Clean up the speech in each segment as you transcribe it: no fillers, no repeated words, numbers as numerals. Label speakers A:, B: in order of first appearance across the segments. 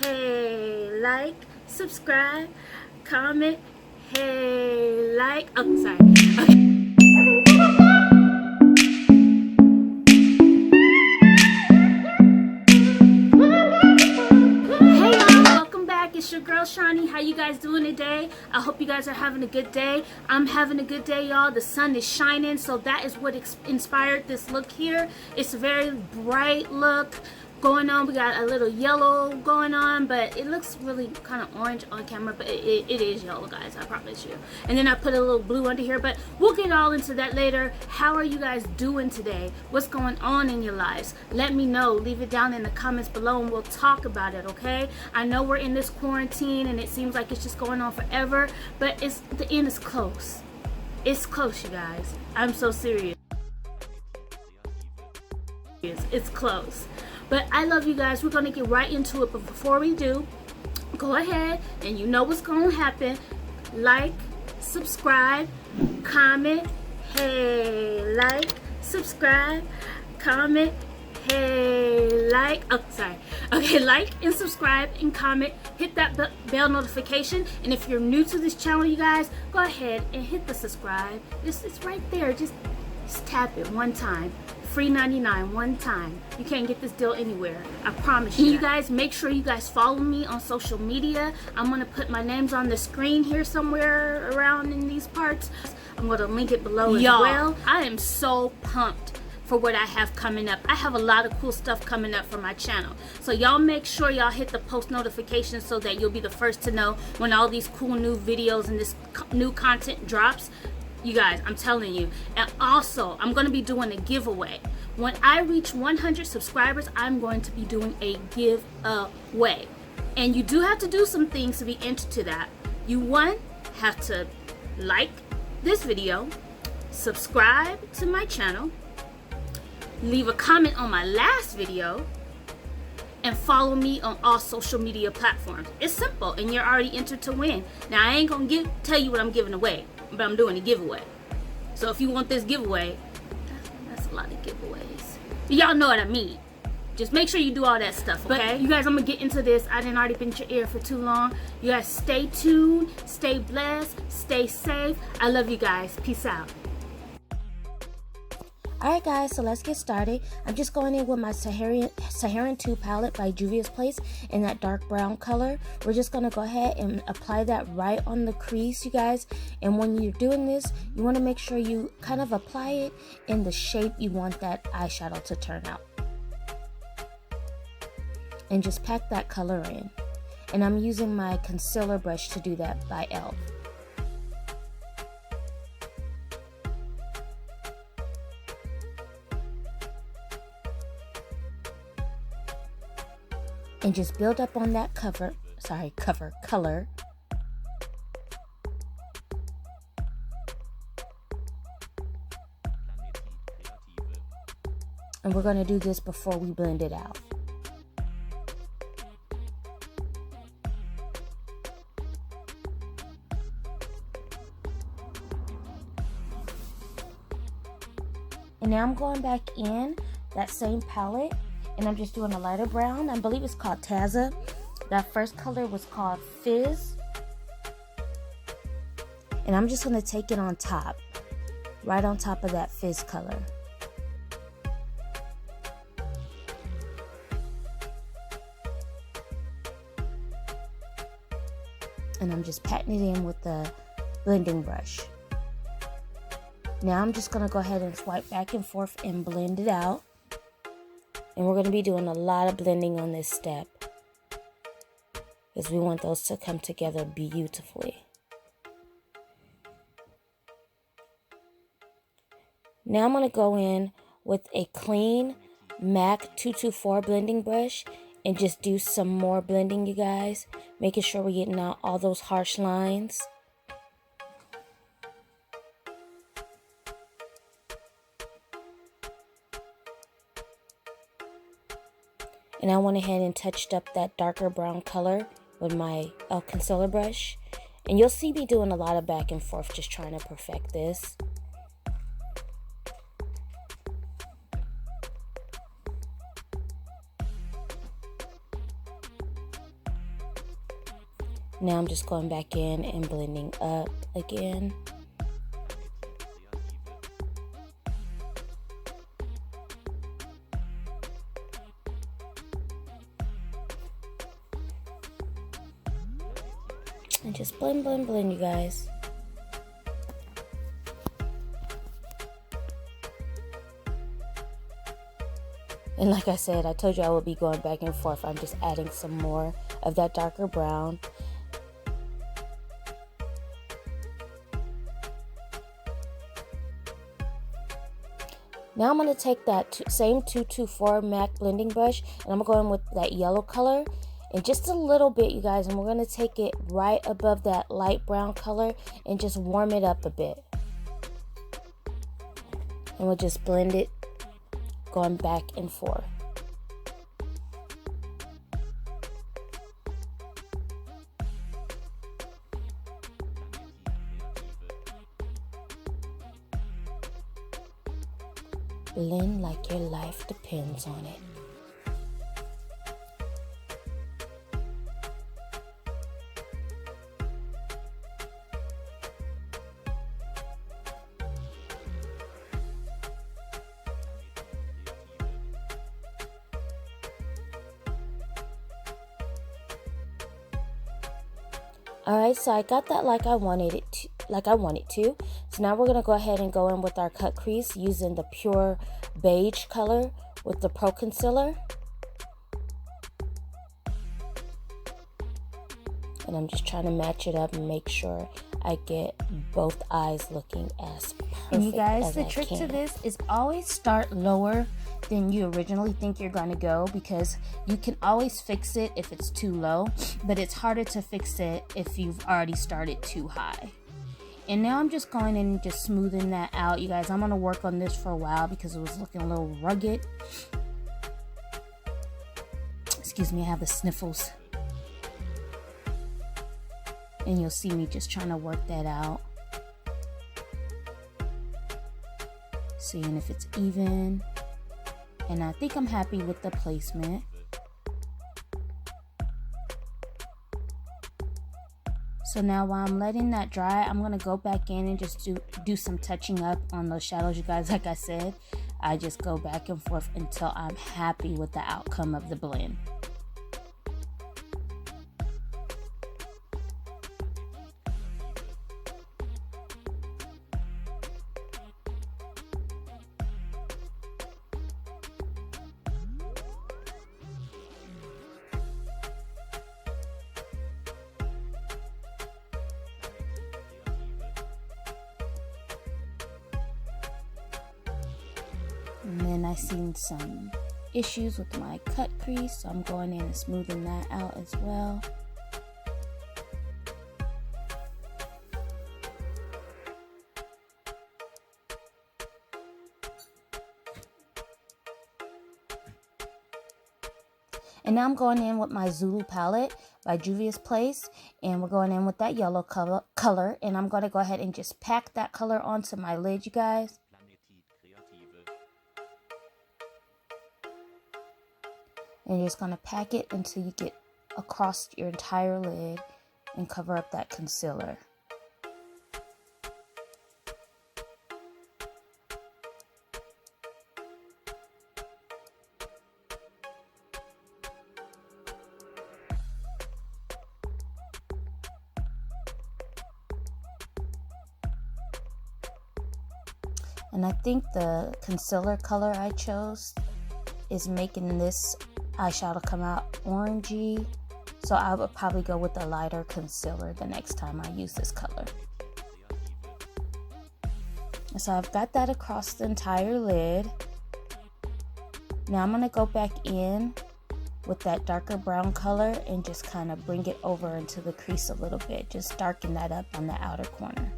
A: hey, like, subscribe, comment, hey, like. Oh, sorry. Okay. It's your girl Shani. How you guys doing today? I hope you guys are having a good day. I'm having a good day, y'all. The sun is shining, so that is what inspired this look here. It's a very bright look going on. We got a little yellow going on, but it looks really kind of orange on camera, but it is yellow, guys, I promise you. And then I put a little blue under here, but we'll get all into that later. How are you guys doing today? What's going on in your lives? Let me know. Leave it down in the comments below and we'll talk about it, okay? I know we're in this quarantine and it seems like it's just going on forever, but the end is close. It's close, you guys. I'm so serious. It's close. But I love you guys. We're going to get right into it. But before we do, go ahead and you know what's going to happen. Like, subscribe, comment, hey, like, subscribe, comment, hey, like. Oh, sorry. Okay, like and subscribe and comment. Hit that bell notification. And if you're new to this channel, you guys, go ahead and hit the subscribe. It's right there. Just tap it one time. Free 99 one time. You can't get this deal anywhere. I promise you. You guys, make sure you guys follow me on social media. I'm gonna put my names on the screen here somewhere around in these parts. I'm gonna link it below as well. I am so pumped for what I have coming up. I have a lot of cool stuff coming up for my channel. So y'all make sure y'all hit the post notifications so that you'll be the first to know when all these cool new videos and this new content drops. You guys, I'm telling you. And also, I'm going to be doing a giveaway. When I reach 100 subscribers, I'm going to be doing a giveaway. And you do have to do some things to be entered to that. You, one, have to like this video, subscribe to my channel, leave a comment on my last video, and follow me on all social media platforms. It's simple, and you're already entered to win. Now, I ain't going to tell you what I'm giving away, but I'm doing a giveaway. So if you want this giveaway, that's a lot of giveaways. Y'all know what I mean. Just make sure you do all that stuff, okay? But you guys, I'm gonna get into this. I didn't already been in your ear for too long. You guys stay tuned, stay blessed, stay safe. I love you guys. Peace out.
B: Alright guys, so let's get started. I'm just going in with my Saharan 2 palette by Juvia's Place in that dark brown color. We're just going to go ahead and apply that right on the crease, you guys. And when you're doing this, you want to make sure you kind of apply it in the shape you want that eyeshadow to turn out. And just pack that color in. And I'm using my concealer brush to do that by e.l.f. And just build up on that color. And we're going to do this before we blend it out. And now I'm going back in that same palette. And I'm just doing a lighter brown. I believe it's called Taza. That first color was called Fizz. And I'm just going to take it on top. Right on top of that Fizz color. And I'm just patting it in with the blending brush. Now I'm just going to go ahead and swipe back and forth and blend it out. And we're going to be doing a lot of blending on this step, because we want those to come together beautifully. Now I'm going to go in with a clean MAC 224 blending brush and just do some more blending, you guys. Making sure we're getting out all those harsh lines. And I went ahead and touched up that darker brown color with my concealer brush. And you'll see me doing a lot of back and forth just trying to perfect this. Now I'm just going back in and blending up again. And just blend, blend, blend, you guys. And like I said, I told you I would be going back and forth. I'm just adding some more of that darker brown. Now I'm going to take that same 224 MAC blending brush, and I'm going with that yellow color. And just a little bit, you guys, and we're going to take it right above that light brown color and just warm it up a bit. And we'll just blend it, going back and forth. Blend like your life depends on it. Alright, so I got that like I wanted to. So now we're going to go ahead and go in with our cut crease using the pure beige color with the Pro Concealer. And I'm just trying to match it up and make sure I get both eyes looking as perfect as I can. And you guys, the trick to this is always start lower than you originally think you're going to go, because you can always fix it if it's too low, but it's harder to fix it if you've already started too high. And now I'm just going in and just smoothing that out, you guys. I'm going to work on this for a while because it was looking a little rugged. Excuse me, I have the sniffles. And you'll see me just trying to work that out. Seeing if it's even. And I think I'm happy with the placement. So now while I'm letting that dry, I'm going to go back in and just do some touching up on those shadows, you guys. Like I said, I just go back and forth until I'm happy with the outcome of the blend. And then I seen some issues with my cut crease, so I'm going in and smoothing that out as well. And now I'm going in with my Zulu palette by Juvia's Place, and we're going in with that yellow color, and I'm going to go ahead and just pack that color onto my lid, you guys. And you're just going to pack it until you get across your entire lid and cover up that concealer. And I think the concealer color I chose is making this eyeshadow come out orangey, so I would probably go with a lighter concealer the next time I use this color. So I've got that across the entire lid. Now I'm going to go back in with that darker brown color and just kind of bring it over into the crease a little bit, just darken that up on the outer corner.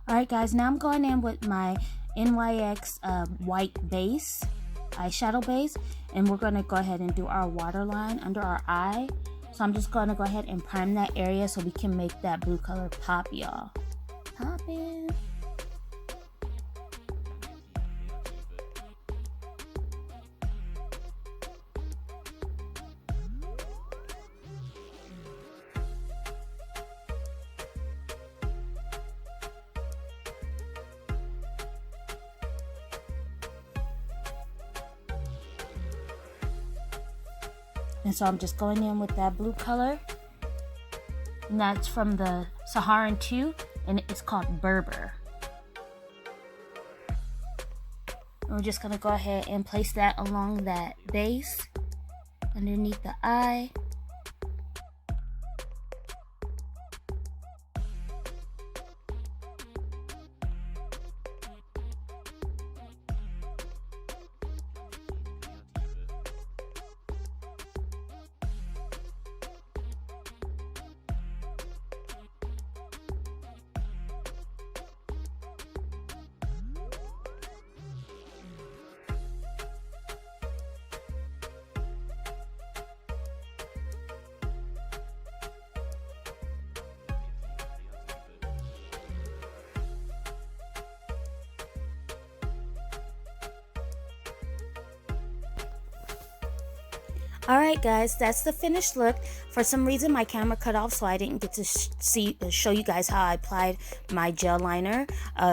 B: Alright guys, now I'm going in with my NYX white base, eyeshadow base, and we're going to go ahead and do our waterline under our eye. So I'm just going to go ahead and prime that area so we can make that blue color pop, y'all. Poppin'. And so I'm just going in with that blue color. And that's from the Saharan 2, and it's called Berber. And we're just gonna go ahead and place that along that base, underneath the eye. Alright guys, that's the finished look. For some reason my camera cut off, so I didn't get to show you guys how I applied my gel liner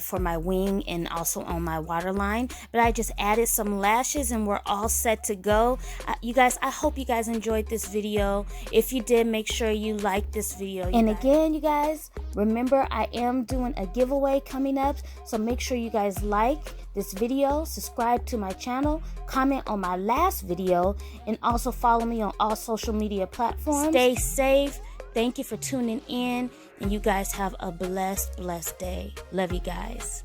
B: for my wing and also on my waterline. But I just added some lashes and we're all set to go. You guys, I hope you guys enjoyed this video. If you did, make sure you like this video. And again, you guys, remember I am doing a giveaway coming up, so make sure you guys like this video, subscribe to my channel, comment on my last video, and also follow me on all social media platforms. Stay safe. Thank you for tuning in, and you guys have a blessed day. Love you guys.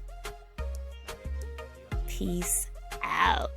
B: Peace out.